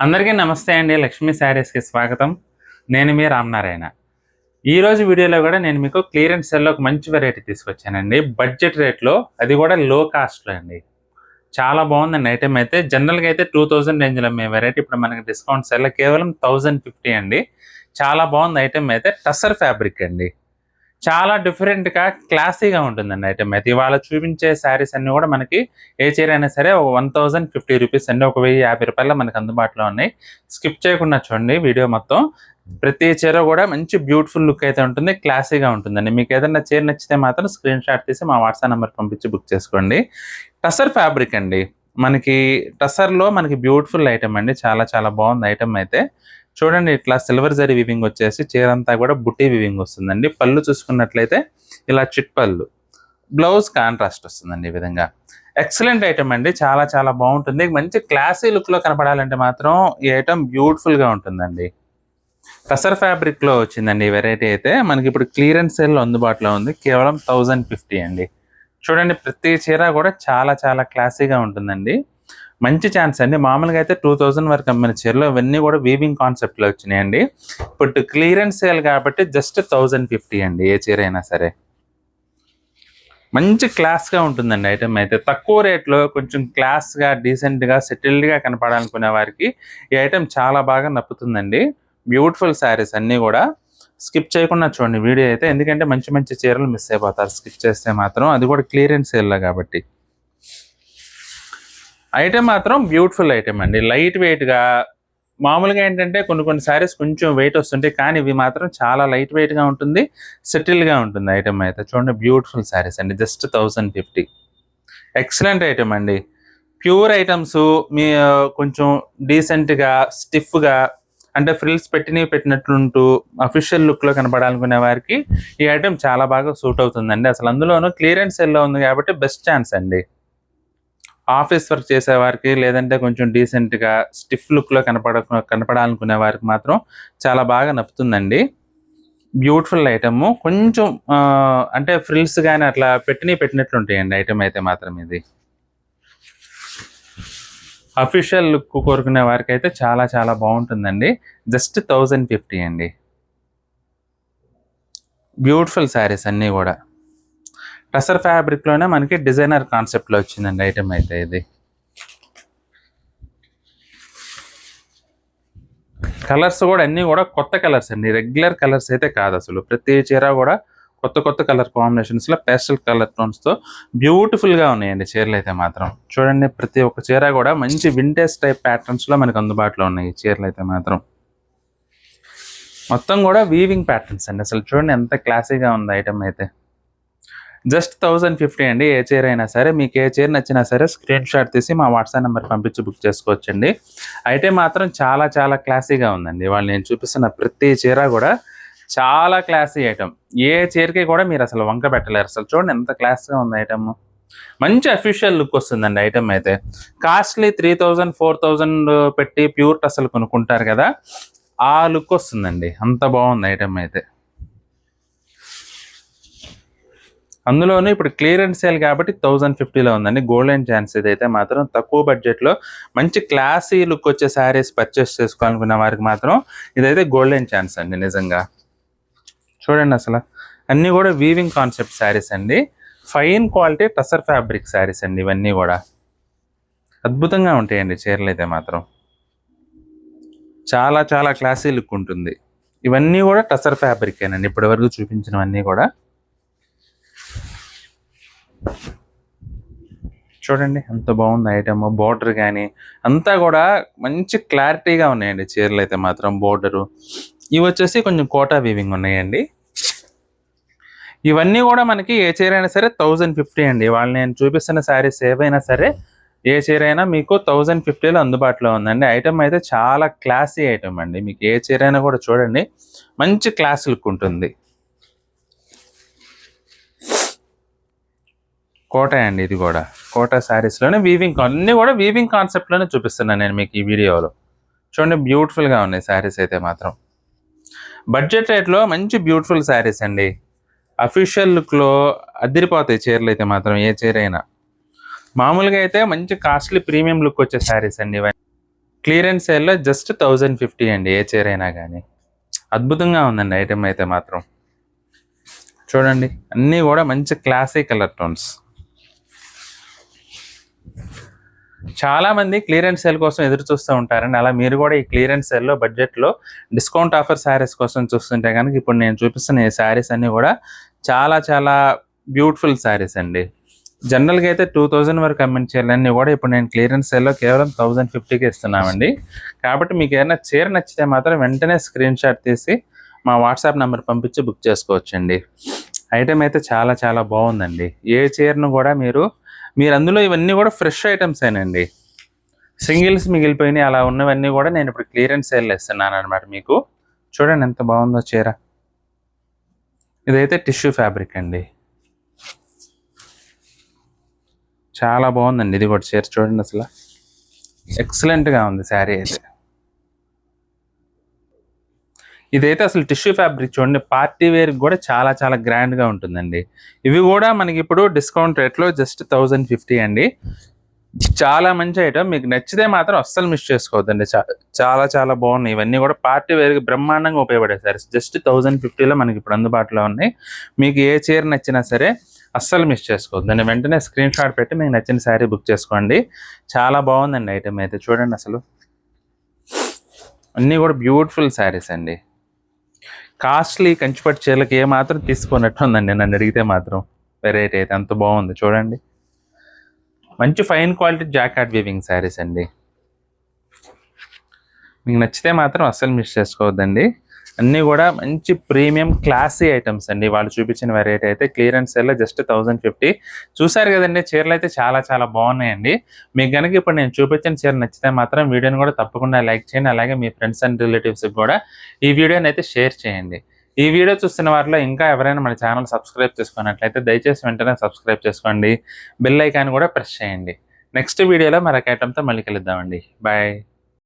అందరికీ నమస్తే అండి. లక్ష్మీ శారీస్‌కి స్వాగతం. నేను మీ రామనారాయణ. ఈరోజు వీడియోలో కూడా నేను మీకు క్లియరెన్స్ సేల్‌లో ఒక మంచి వెరైటీ తీసుకొచ్చానండి. బడ్జెట్ రేట్‌లో అది కూడా లో కాస్ట్‌లో అండి. చాలా బాగుందండి ఐటెమ్ అయితే. జనరల్‌గా అయితే 2000 రేంజ్‌లో అమ్మే వెరైటీ ఇప్పుడు మనకి డిస్కౌంట్ సేల్‌లో కేవలం 1050 అండి. చాలా బాగుంది ఐటెమ్ అయితే. టస్సర్ ఫ్యాబ్రిక్ అండి. చాలా డిఫరెంట్‌గా, క్లాసీగా ఉంటుందండి ఐటెమ్ అయితే. ఇవాళ చూపించే శారీస్ అన్నీ కూడా మనకి ఏ చీర అయినా సరే ఒక రూ. 1050 అండి. ఒక రూ. 1050 మనకు అందుబాటులో ఉన్నాయి. స్కిప్ చేయకుండా చూడండి వీడియో మొత్తం. ప్రతి చీర కూడా మంచి బ్యూటిఫుల్ లుక్ అయితే ఉంటుంది. క్లాసీగా ఉంటుందండి. మీకు ఏదైనా చీర నచ్చితే మాత్రం స్క్రీన్ షాట్ తీసి మా వాట్సాప్ నంబర్ పంపించి బుక్ చేసుకోండి. టసర్ ఫ్యాబ్రిక్ అండి. మనకి టసర్‌లో మనకి బ్యూటిఫుల్ ఐటెమ్ అండి. చాలా చాలా బాగుంది ఐటెమ్ అయితే. చూడండి ఇట్లా సిల్వర్ జరీ వీవింగ్ వచ్చేసి చీరంతా కూడా బుట్టి వీవింగ్ వస్తుందండి. పళ్ళు చూసుకున్నట్లయితే ఇలా చిట్ పళ్ళు. బ్లౌజ్ కాంట్రాస్ట్ వస్తుందండి ఈ విధంగా. ఎక్సలెంట్ ఐటెమ్ అండి. చాలా చాలా బాగుంటుంది. మంచి క్లాసీ లుక్‌లో కనపడాలంటే మాత్రం ఈ ఐటెమ్ బ్యూటిఫుల్‌గా ఉంటుందండి. టసర్ ఫ్యాబ్రిక్‌లో వచ్చిందండి ఈ వెరైటీ అయితే. మనకి ఇప్పుడు క్లియరెన్స్ సేల్‌లో అందుబాటులో ఉంది. కేవలం 1050 అండి. చూడండి ప్రతి చీర కూడా చాలా చాలా క్లాసీగా ఉంటుందండి. మంచి ఛాన్స్ అండి. మామూలుగా అయితే 2000 వరకు అమ్మిన చీరలు ఇవన్నీ కూడా వీవింగ్ కాన్సెప్ట్‌లో వచ్చినాయండి. ఇప్పుడు క్లియరెన్స్ సేల్ కాబట్టి జస్ట్ 1050 అండి ఏ చీర అయినా సరే. మంచి క్లాస్‌గా ఉంటుందండి ఐటెమ్ అయితే. తక్కువ రేట్‌లో కొంచెం క్లాస్‌గా, డీసెంట్‌గా, సెటిల్డ్‌గా కనపడాలనుకునే వారికి ఈ ఐటెమ్ చాలా బాగా నప్పుతుందండి. బ్యూటిఫుల్ శారీస్ అన్నీ కూడా. స్కిప్ చేయకుండా చూడండి వీడియో అయితే. ఎందుకంటే మంచి మంచి చీరలు మిస్ అయిపోతారు స్కిప్ చేస్తే మాత్రం. అది కూడా క్లియరెన్స్ సేల్‌లో కాబట్టి. ఐటెమ్ మాత్రం బ్యూటిఫుల్ ఐటెమ్ అండి. లైట్ వెయిట్‌గా మామూలుగా ఏంటంటే కొన్ని కొన్ని శారీస్ కొంచెం వెయిట్ వస్తుంటాయి. కానీ ఇవి మాత్రం చాలా లైట్ వెయిట్‌గా ఉంటుంది. సెటిల్‌గా ఉంటుంది ఐటెమ్ అయితే. చూడండి బ్యూటిఫుల్ శారీస్ అండి. జస్ట్ 1050. ఎక్సలెంట్ ఐటెమ్ అండి. ప్యూర్ ఐటమ్స్ మీ కొంచెం డీసెంట్‌గా, స్టిఫ్‌గా అంటే ఫ్రిల్స్ పెట్టినట్లుంటూ అఫీషియల్ లుక్‌లో కనపడాలనుకునే వారికి ఈ ఐటెమ్ చాలా బాగా సూట్ అవుతుందండి. అసలు అందులోనూ క్లియరెన్స్ సేల్‌లో ఉంది కాబట్టి బెస్ట్ ఛాన్స్ అండి. ఆఫీస్ వర్క్ చేసేవారికి లేదంటే కొంచెం డీసెంట్‌గా స్టిఫ్ లుక్‌లో కనపడాలనుకునే వారికి మాత్రం చాలా బాగా నప్పుతుందండి. Beautiful item. కొంచెం అంటే ఫ్రిల్స్ గాని అట్లా పెట్టినట్లుంటాయండి ఐటెమ్ అయితే మాత్రం ఇది. అఫీషియల్ లుక్ కోరుకునే వారికైతే చాలా చాలా బాగుంటుందండి. జస్ట్ 1050 అండి. బ్యూటిఫుల్ శారీస్ అన్నీ కూడా. టసర్ ఫ్యాబ్రిక్‌లోనే మనకి డిజైనర్ కాన్సెప్ట్‌లో వచ్చిందండి ఐటెమ్ అయితే ఇది. కలర్స్ కూడా అన్నీ కూడా కొత్త కలర్స్ అండి. రెగ్యులర్ కలర్స్ అయితే కాదు అసలు. ప్రతి చీర కూడా కొత్త కొత్త కలర్ కాంబినేషన్స్‌లో పేస్టల్ కలర్ టోన్స్‌తో బ్యూటిఫుల్‌గా ఉన్నాయండి చీరలైతే మాత్రం. చూడండి ప్రతి ఒక్క చీర కూడా మంచి వింటేజ్ టైప్ ప్యాటర్న్స్‌లో మనకు అందుబాటులో ఉన్నాయి ఈ చీరలైతే మాత్రం. మొత్తం కూడా వీవింగ్ ప్యాటర్న్స్ అండి. అసలు చూడండి ఎంత క్లాసీగా ఉంది ఐటెమ్ అయితే. జస్ట్ 1050 అండి. ఏ చీర అయినా సరే మీకు ఏ చీర నచ్చినా సరే స్క్రీన్ షాట్ తీసి మా వాట్సాప్ నెంబర్ పంపించి బుక్ చేసుకోవచ్చండి. అయితే మాత్రం చాలా చాలా క్లాసీగా ఉందండి. ఇవాళ నేను చూపిస్తున్న ప్రతి చీర కూడా చాలా క్లాసీ ఐటమ్. ఏ చీరకి కూడా మీరు అసలు వంక పెట్టలేరు. అసలు చూడండి ఎంత క్లాస్‌గా ఉంది ఐటమ్. మంచి అఫీషియల్ లుక్ వస్తుందండి ఐటమ్ అయితే. కాస్ట్‌లీ 3000, 4000 పెట్టి ప్యూర్ టసల్ కొనుక్కుంటారు కదా! ఆ లుక్ వస్తుందండి. అంత బాగుంది ఐటమ్ అయితే. అందులోనూ ఇప్పుడు క్లియరెన్స్ సేల్ కాబట్టి 1050లో ఉందండి. గోల్డెన్ ఛాన్స్ ఇదైతే మాత్రం తక్కువ బడ్జెట్‌లో మంచి క్లాసీ లుక్ వచ్చే శారీస్ పర్చేస్ చేసుకోవాలనుకున్న వారికి మాత్రం ఇదైతే గోల్డెన్ ఛాన్స్ అండి నిజంగా. చూడండి అసలు. అన్నీ కూడా వీవింగ్ కాన్సెప్ట్ శారీస్ అండి. Fine quality tussar fabric saris అండి ఇవన్నీ కూడా. అద్భుతంగా ఉంటాయండి చీరలైతే మాత్రం. చాలా చాలా క్లాసీ లుక్ ఉంటుంది. ఇవన్నీ కూడా టసర్ ఫ్యాబ్రికేనండి ఇప్పటివరకు చూపించినవన్నీ కూడా. చూడండి ఎంత బాగుంది ఐటమ్. బోర్డర్ కానీ అంతా కూడా మంచి క్లారిటీగా ఉన్నాయండి చీరలు అయితే మాత్రం. బోర్డరు ఇవి వచ్చేసి కొంచెం కోటా వీవింగ్ ఉన్నాయండి. ఇవన్నీ కూడా మనకి ఏ చీర అయినా సరే 1050 అండి. వాళ్ళు నేను చూపిస్తున్న శారీస్ ఏవైనా సరే ఏ చీర అయినా మీకు 1050లో అందుబాటులో ఉందండి. ఐటమ్ అయితే చాలా క్లాసీ ఐటమ్ అండి. మీకు ఏ చీర అయినా కూడా చూడండి మంచి క్లాస్ లుక్ ఉంటుంది. కోట అండి ఇది కూడా. కోటా శారీస్లోనే వీవింగ్ అన్నీ కూడా వీవింగ్ కాన్సెప్ట్లోనే చూపిస్తున్నాను నేను మీకు ఈ వీడియోలో. చూడండి బ్యూటిఫుల్గా ఉన్నాయి శారీస్ అయితే మాత్రం. బడ్జెట్ రేట్లో మంచి బ్యూటిఫుల్ శారీస్ అండి. అఫీషియల్ లుక్లో అదిరిపోతాయి చీరలు అయితే మాత్రం ఏ చీర అయినా. మామూలుగా అయితే మంచి కాస్ట్లీ ప్రీమియం లుక్ వచ్చే శారీస్ అండి ఇవన్నీ. క్లియరెన్స్ సేల్లో జస్ట్ 1050 అండి ఏ చీర అయినా కానీ. అద్భుతంగా ఉందండి ఐటెం అయితే మాత్రం. చూడండి అన్నీ కూడా మంచి క్లాసీ కలర్ టోన్స్. చాలా మంది క్లియరెన్స్ సేల్ కోసం ఎదురు చూస్తూ ఉంటారండి. అలా మీరు కూడా ఈ క్లియరెన్స్ సేల్లో బడ్జెట్లో డిస్కౌంట్ ఆఫర్ శారీస్ కోసం చూస్తుంటే కనుక ఇప్పుడు నేను చూపిస్తున్న ఈ శారీస్ అన్నీ కూడా చాలా చాలా బ్యూటిఫుల్ శారీస్ అండి. జనరల్గా అయితే 2000 వరకు అమ్మిన చీరలన్నీ కూడా ఇప్పుడు నేను క్లియరెన్స్ సేల్లో కేవలం 1050కి ఇస్తున్నామండి. కాబట్టి మీకు ఏదైనా చీర నచ్చితే మాత్రం వెంటనే స్క్రీన్ షాట్ తీసి మా వాట్సాప్ నెంబర్ పంపించి బుక్ చేసుకోవచ్చండి. ఐటెం అయితే చాలా చాలా బాగుందండి. ఏ చీరను కూడా మీరు అందులో ఇవన్నీ కూడా ఫ్రెష్ ఐటమ్స్ ఏనండి. సింగిల్స్ మిగిలిపోయినాయి అలా ఉన్నవన్నీ కూడా నేను ఇప్పుడు క్లియరెన్స్ సేల్ ఇస్తున్నాను అనమాట. మీకు చూడండి ఎంత బాగుందో చీర. ఇదైతే టిష్యూ ఫ్యాబ్రిక్ అండి. చాలా బాగుందండి ఇది కూడా చీర. చూడండి అసలు ఎక్సలెంట్గా ఉంది శారీ అయితే. ఇదైతే అసలు టిష్యూ ఫ్యాబ్రిక్ చూడండి, పార్టీ వేర్ కూడా చాలా చాలా గ్రాండ్గా ఉంటుందండి. ఇవి కూడా మనకి ఇప్పుడు డిస్కౌంట్ రేట్లో జస్ట్ 1050 అండి. చాలా మంచి ఐటమ్. మీకు నచ్చితే మాత్రం అస్సలు మిస్ చేసుకోవద్దండి. చాలా చాలా బాగున్నాయి. ఇవన్నీ కూడా పార్టీ వేర్కి బ్రహ్మాండంగా ఉపయోగపడే సారీస్. జస్ట్ 1050లో మనకి ఇప్పుడు అందుబాటులో ఉన్నాయి. మీకు ఏ చీర నచ్చినా సరే అస్సలు మిస్ చేసుకోవద్దండి. వెంటనే స్క్రీన్ షాట్ పెట్టి మీకు నచ్చిన శారీ బుక్ చేసుకోండి. చాలా బాగుందండి ఐటమ్ అయితే. చూడండి అసలు అన్నీ కూడా బ్యూటిఫుల్ శారీస్ అండి. కాస్ట్లీ కంచిపట్టు చీరలకు ఏ మాత్రం తీసుకున్నట్టు ఉందండి నన్ను అడిగితే మాత్రం. వెరైటీ అయితే అంత బాగుంది చూడండి. మంచి fine quality jacquard weaving saris అండి. మీకు నచ్చితే మాత్రం అస్సలు మిస్ చేసుకోవద్దండి. అన్నీ కూడా మంచి ప్రీమియం క్లాసీ ఐటమ్స్ అండి. వాళ్ళు చూపించిన వెరైటీ అయితే క్లియరెన్స్ సేల్లో జస్ట్ 1050. చూసారు కదండి, చీరలు అయితే చాలా చాలా బాగున్నాయండి. మీకు కనుక ఇప్పుడు నేను చూపించిన చీర నచ్చితే మాత్రం వీడియోని కూడా తప్పకుండా లైక్ చేయండి. అలాగే మీ ఫ్రెండ్స్ అండ్ రిలేటివ్స్కి కూడా ఈ వీడియోని అయితే షేర్ చేయండి. ఈ వీడియో చూస్తున్న వారిలో ఇంకా ఎవరైనా మన ఛానల్ సబ్స్క్రైబ్ చేసుకున్నట్లయితే దయచేసి వెంటనే సబ్స్క్రైబ్ చేసుకోండి. బెల్ ఐకాన్ కూడా ప్రెస్ చేయండి. నెక్స్ట్ వీడియోలో మరొక ఐటమ్తో మళ్ళీ కలుద్దామండి. బాయ్.